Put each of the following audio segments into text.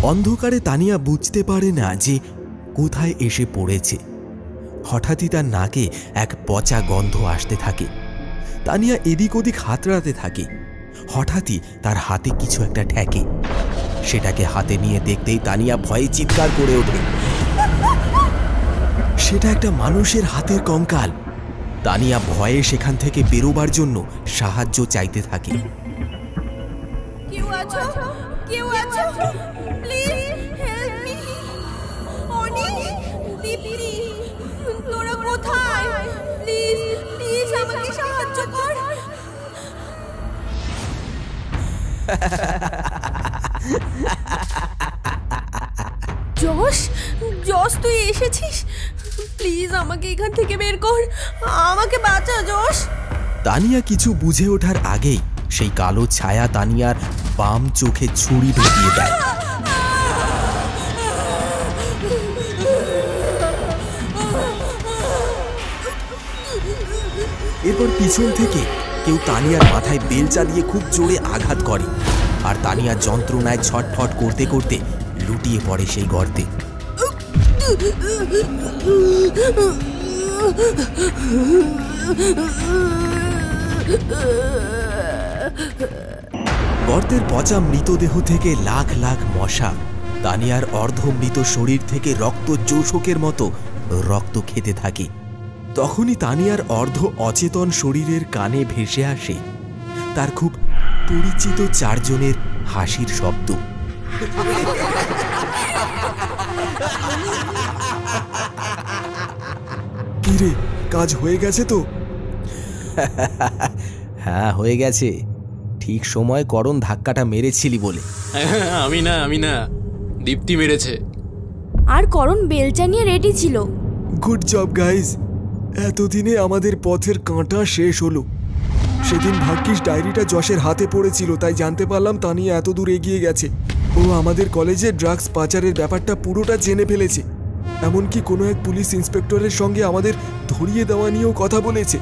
অন্ধকারে তানিয়া বুঝতে পারে না যে কোথায় এসে পড়েছে। হঠাৎই তার নাকে এক পচা গন্ধ আসতে থাকে। তানিয়া এদিক ওদিক হাতড়াতে থাকে। হঠাৎই তার হাতে কিছু একটা ঠেকে। সেটাকে হাতে নিয়ে দেখতেই তানিয়া ভয়ে চিৎকার করে ওঠে। সেটা একটা মানুষের হাতের কঙ্কাল। তানিয়া ভয়ে সেখান থেকে বেরোবার জন্য সাহায্য চাইতে থাকে। কেউ আছো? কেউ আছো? Please help me. অনিশ, দীপ্তি, তোরা কোথায়? প্লিজ প্লিজ আমাকে সাহায্য কর। জশ, জশ তুই এসেছিস? প্লিজ আমাকে এখান থেকে বের কর, আমাকে বাঁচা জশ। তানিয়া কিছু বুঝে ওঠার আগেই সেই কালো ছায়া তানিয়ার বাম চোখে ছুরি ঢুকিয়ে দেয়। এরপর পিছন থেকে কেউ তানিয়ার মাথায় বেলচা দিয়ে খুব জোরে আঘাত করে, আর তানিয়া যন্ত্রণায় ছটফট করতে করতে লুটিয়ে পড়ে সেই গর্তে। গর্তের পচা মৃতদেহ থেকে লাখ লাখ মশা তানিয়ার অর্ধমৃত শরীর থেকে রক্ত চৌষকের মতো রক্ত খেতে থাকে। তখনই তানিয়ার অর্ধ অচেতন শরীরের কানে ভেসে আসে তার খুব পরিচিত চারজনের হাসির শব্দ। কিরে, কাজ হয়ে গেছে তো? হ্যাঁ, হয়ে গেছে। ঠিক সময় করণ ধাক্কাটা মেরেছিলি বলে। আমি না, দীপ্তি মেরেছে। আর করণ বেলচা নিয়ে রেডি ছিল। গুড জব গাইজ, এতদিনে আমাদের পথের কাঁটা শেষ হলো। সেদিন ভাগ্যিস ডায়েরিটা যশের হাতে পড়েছিল, তাই জানতে পারলাম তানিয়া এত দূর এগিয়ে গেছে। ও আমাদের কলেজে ড্রাগস পাচারের ব্যাপারটা পুরোটা জেনে ফেলেছে। এমনকি কোনো এক পুলিশ ইন্সপেক্টরের সঙ্গে আমাদের ধরিয়ে দেওয়া নিয়েও কথা বলেছে,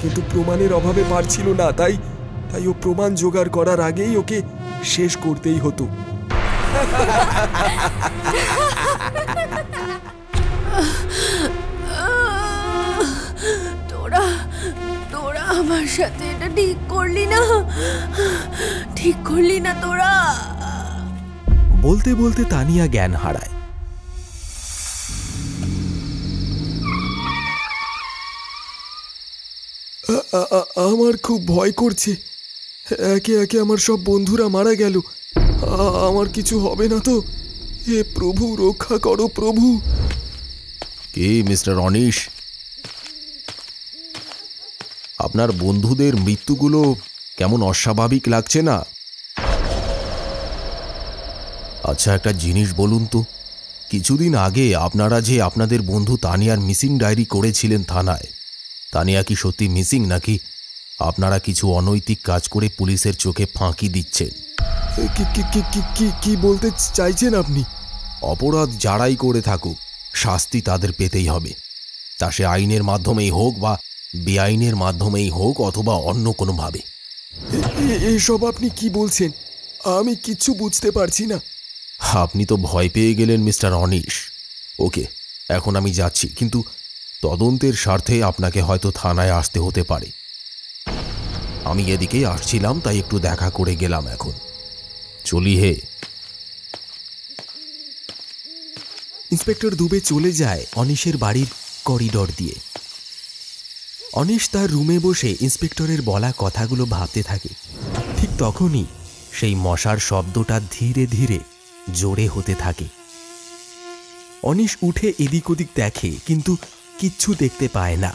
কিন্তু প্রমাণের অভাবে পারছিল না। তাই ও প্রমাণ জোগাড় করার আগেই ওকে শেষ করতেই হতো। তোরা আমার সাথে এটা ঠিক করলি না তোরা। বলতে বলতে তানিয়া জ্ঞান হারায়। আমার খুব ভয় করছে। একে একে আমার সব বন্ধুরা মারা গেল। আমার কিছু হবে না তো? হে প্রভু, রক্ষা করো প্রভু। কে মিস্টার অনিশ? আপনার বন্ধুদের মৃত্যুগুলো কেমন অস্বাভাবিক লাগছে না? আচ্ছা, একটা জিনিস বলুন তো, কিছুদিন আগে আপনারা যে আপনাদের বন্ধু তানিয়ার মিসিং ডায়েরি করেছিলেন থানায়, তানিয়া কি সত্যি মিসিং, নাকি আপনারা কিছু অনৈতিক কাজ করে পুলিশের চোখে ফাঁকি দিচ্ছেন? কি বলতে চাইছেন আপনি? অপরাধ যারাই করে থাকুক, শাস্তি তাদের পেতেই হবে, তা সে আইনের মাধ্যমেই হোক বা বেআইনের মাধ্যমেই হোক, অথবা অন্য কোনোভাবে। এসব আপনি কি বলছেন? আমি কিচ্ছু বুঝতে পারছি না। আপনি তো ভয় পেয়ে গেলেন মিস্টার অনিশ। ওকে, এখন আমি যাচ্ছি, কিন্তু তদন্তের স্বার্থে আপনাকে হয়তো থানায় আসতে হতে পারে। আমি এদিকেই আসছিলাম, তাই একটু দেখা করে গেলাম। এখন চলি হে। ইন্সপেক্টর দুবে চলে যায় অনিশের বাড়ির করিডর দিয়ে। অনিশ তার রুমে বসে ইন্সপেক্টরের বলা কথাগুলো ভাবতে থাকে। ঠিক তখনই সেই মশার শব্দটা ধীরে ধীরে জোরে হতে থাকে। অনিশ উঠে এদিক ওদিক দেখে, কিন্তু কিচ্ছু দেখতে পায় না।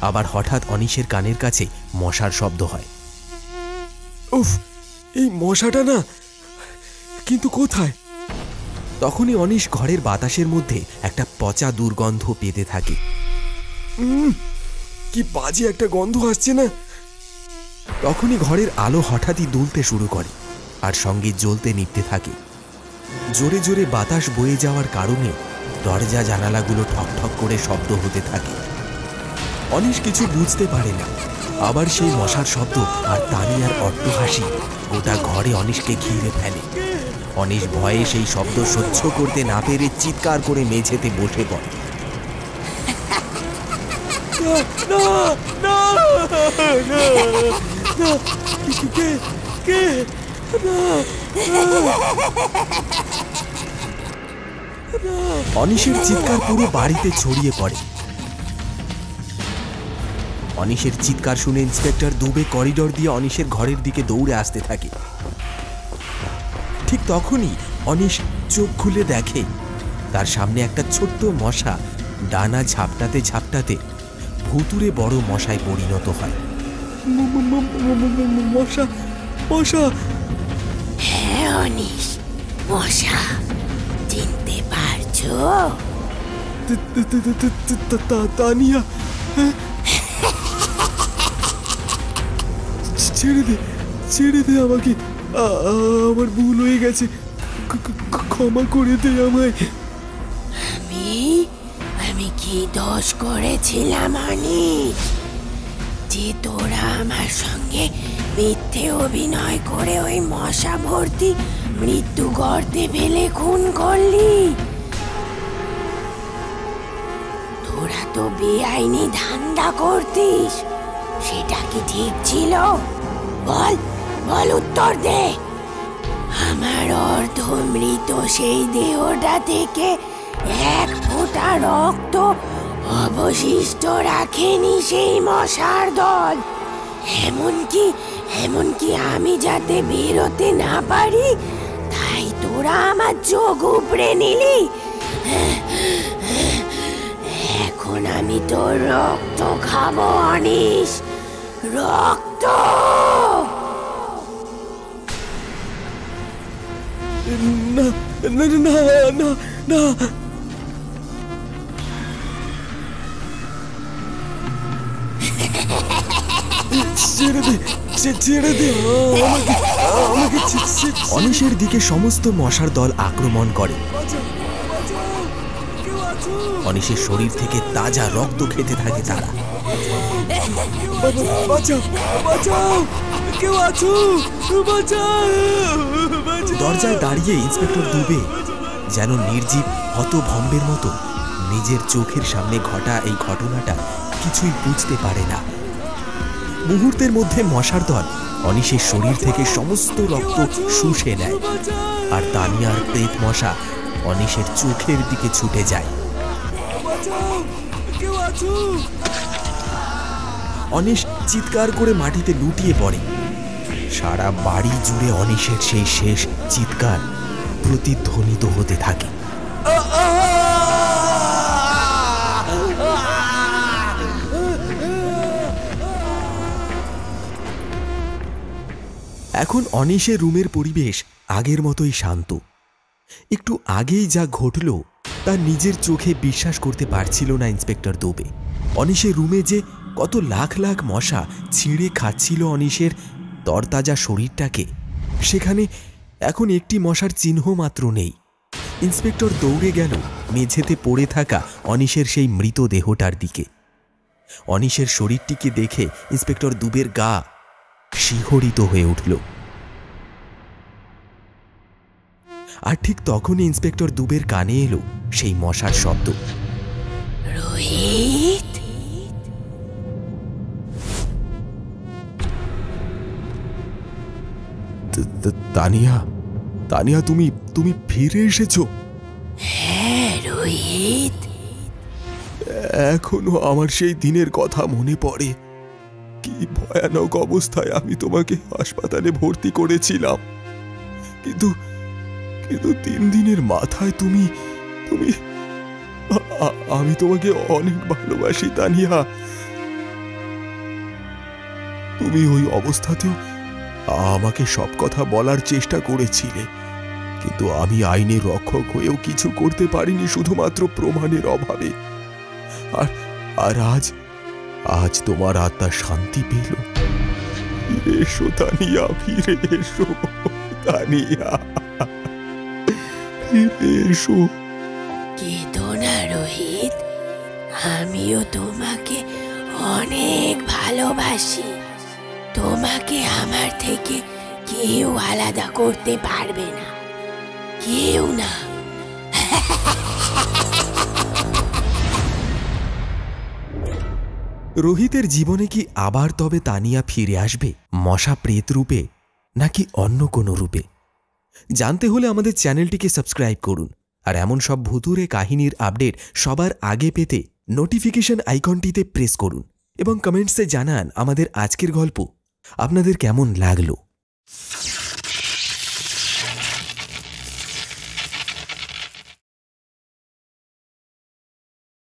আবার হঠাৎ অনিশের কানের কাছে মশার শব্দ হয়। উফ, এই মশাটা না, কিন্তু কোথায়? তখনই অনিশ ঘরের বাতাসের মধ্যে একটা পচা দুর্গন্ধ পেতে থাকে। কি বাজে একটা গন্ধ আসছে না? তখনই ঘরের আলো হঠাৎই দুলতে শুরু করে, আর সঙ্গে জ্বলতে নিভতে থাকে। জোরে জোরে বাতাস বয়ে যাওয়ার কারণে দরজা জানালাগুলো ঠক ঠক করে শব্দ হতে থাকে। অনিশ কিছু বুঝতে পারে না, আবার সেই মশার শব্দ আর তানিয়ার অট্টহাসি গোটা ঘরে অনিশকে ঘিরে ফেলে। অনিশ ভয়ে সেই শব্দ সহ্য করতে না পেরে চিৎকার করে মেঝেতে বসে পড়ে। অনিশের চিৎকার পুরো বাড়িতে ছড়িয়ে পড়ে। অনিশের চিৎকার শুনে ইন্সপেক্টর দুবে করিডোর দিয়ে অনিশের ঘরের দিকে দৌড়ে আসতে থাকে। ঠিক তখনই অনিশ চোখ খুলে দেখে তার সামনে একটা ছোট্ট মশা ডানা ঝাপটাতে ঝাপটাতে ভুতুড়ে বড় মশায় পরিণত হয়। মশা মশা। হ্যাঁ অনিশ, মশা চিনতে পারছো? তানিয়া, ছেড়ে দে আমাকে, আমার ভুল হয়ে গেছে, ক্ষমা করে দে আমায়। আমি কি দোষ করেছিলাম অনিশ যে তোরা আমার সঙ্গে মিথ্যে অভিনয় করে ওই মশা ভর্তি মৃত্যু গর্তে ফেলে খুন করলি? তোরা তো বেআইনি ধান্দা করতিস, সেটা কি ঠিক ছিল? বল বল, উত্তর দে। আমার অর্ধ মৃত সেই দেহটা থেকে এক ফোঁটা রক্ত অবশিষ্ট রাখেনি সেই মশার দল। এমনকি আমি যাতে বেরোতে না পারি তাই তোরা আমার চোখ উপড়ে নিলি। এখন আমি তোর রক্ত খাবো অনিশ, রক্ত। না না না না না, ছেড়ে দে আমাকে। অনিশের দিকে সমস্ত মশার দল আক্রমণ করে। অনিশের শরীর থেকে তাজা রক্ত খেতে থাকে তারা। দরজায় দাঁড়িয়ে ইন্সপেক্টর দুবে যেন নির্জীব হতভম্বের মতো নিজের চোখের সামনে ঘটা এই ঘটনাটা কিছুই বুঝতে পারে না। মুহূর্তের মধ্যে মশার দল অনিশের শরীর থেকে সমস্ত রক্ত শুষে নেয়, আর তানিয়ার প্রেত মশা অনিশের চোখের দিকে ছুটে যায়। অনিশ চিৎকার করে মাটিতে লুটিয়ে পড়ে। সারা বাড়ি জুড়ে অনিশের সেই শেষ চিৎকার প্রতিধ্বনিত হতে থাকে। এখন অনিশের রুমের পরিবেশ আগের মতোই শান্ত। একটু আগেই যা ঘটল তা নিজের চোখে বিশ্বাস করতে পারছিল না ইন্সপেক্টর দুবে। অনিশের রুমে যে কত লাখ লাখ মশা ছিঁড়ে খাচ্ছিল অনিশের তরতাজা শরীরটাকে, সেখানে এখন একটি মশার চিহ্ন মাত্র নেই। ইন্সপেক্টর দৌড়ে গেল মেঝেতে পড়ে থাকা অনিশের সেই মৃতদেহটার দিকে। অনিশের শরীরটিকে দেখে ইন্সপেক্টর দুবের গা শিহরিত হয়ে উঠল। আর ঠিক তখনই ইন্সপেক্টর দুবের কানে এলো সেই মশার শব্দ। রোহিত, তানিয়া, তুমি ফিরে এসেছো? হ্যাঁ রোহিত। এখনো আমার সেই দিনের কথা মনে পড়ে। কি ভয়ানক অবস্থায় আমি তোমাকে হাসপাতালে ভর্তি করেছিলাম, কিন্তু 3 দিনের মাথায় তুমি আমি তোমাকে অনেক ভালোবাসি তানিয়া। তুমি ওই অবস্থাতেও আমাকে সব কথা বলার চেষ্টা করেছিলে, কিন্তু আমি আইনের রক্ষক হয়েও কিছু করতে পারিনি শুধুমাত্র প্রমাণের অভাবে। আর আজ তোমার আত্মা শান্তি পেল। ফিরে এসো তানিয়া, ফিরে এসো তানিয়া, ফিরে এসো। কেঁদো না রোহিত, আমিও তোমাকে অনেক ভালোবাসি। তোমাকে আমার থেকে কেউ আলাদা করতে পারবে না, কেউ না। রোহিতের জীবনে কি আবার তবে তানিয়া ফিরে আসবে, মশা প্রেত রূপে নাকি অন্য কোনো রূপে? জানতে হলে আমাদের চ্যানেলটিকে সাবস্ক্রাইব করুন, আর এমন সব ভুতুড়ে কাহিনীর আপডেট সবার আগে পেতে নোটিফিকেশন আইকনটিতে প্রেস করুন এবং কমেন্টসে জানান আমাদের আজকের গল্প আপনাদের কেমন লাগলো।